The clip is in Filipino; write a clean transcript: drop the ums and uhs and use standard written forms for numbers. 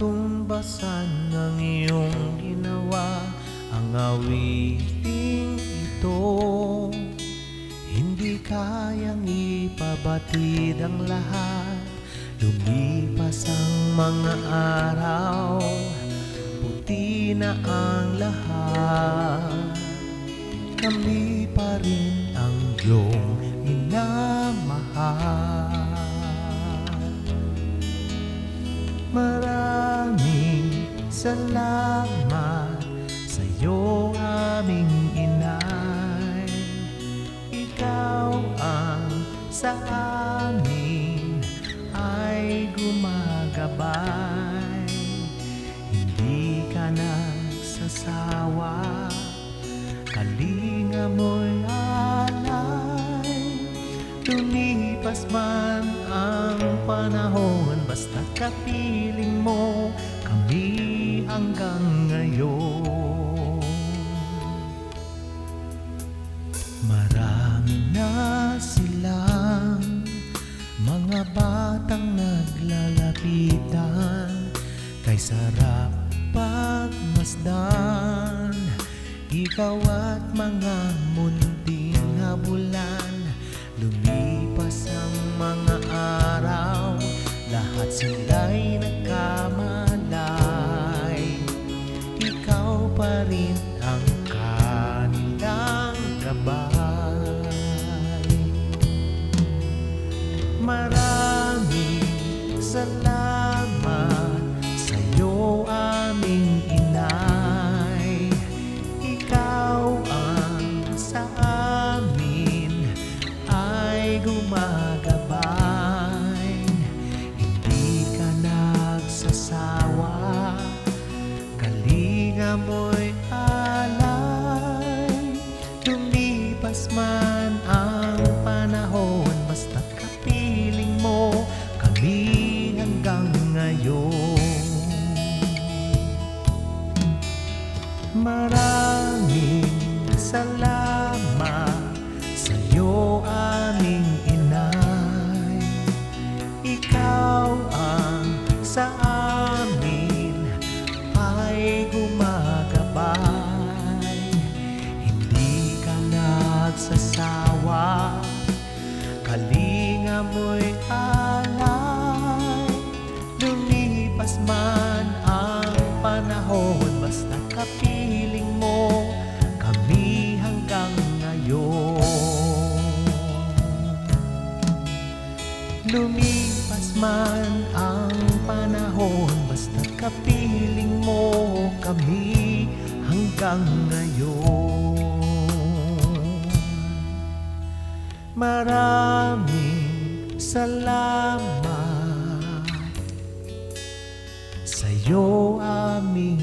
katumbasan ng iyong ginawa. Ang awiting ito hindi kayang ipabatid ang lahat. Lumipas ang mga araw, puti na ang lahat. Kami pa rin ang iyong minamahal. Maraming salamat sa'yo, aming inay. Ikaw ang sa amin ay gumagabay. Hindi ka nagsasawa, kalinga mo'y alay. Lumipas man ang panahon, basta kapiling mo kami hanggang ngayon. Marami na silang mga batang naglalapitan, kay sarap pagmasdan. Ikaw at mga munting habulan. Lumipas ang mga araw, lahat sila'y nagkamalay. Ikaw pa rin ang kanilang gabay. Maraming salamat sa'yo, aming inay. Ikaw ang sa amin ay gumagabay. Hindi ka nagsasawa, kalinga mo'y alay. Lumipas man ang panahon, basta kapiling mo kami hanggang ngayon. Maraming salamat sa'yo, aming inay. Ikaw ang sa amin ay gumagabay. Hindi ka nagsasawa, kalinga mo'y alay. Lumipas man ang panahon, basta kapiling mo kami hanggang ngayon. Lumipas man ang panahon, basta kapiling mo kami hanggang ngayon. Maraming salamat sa'yo, aming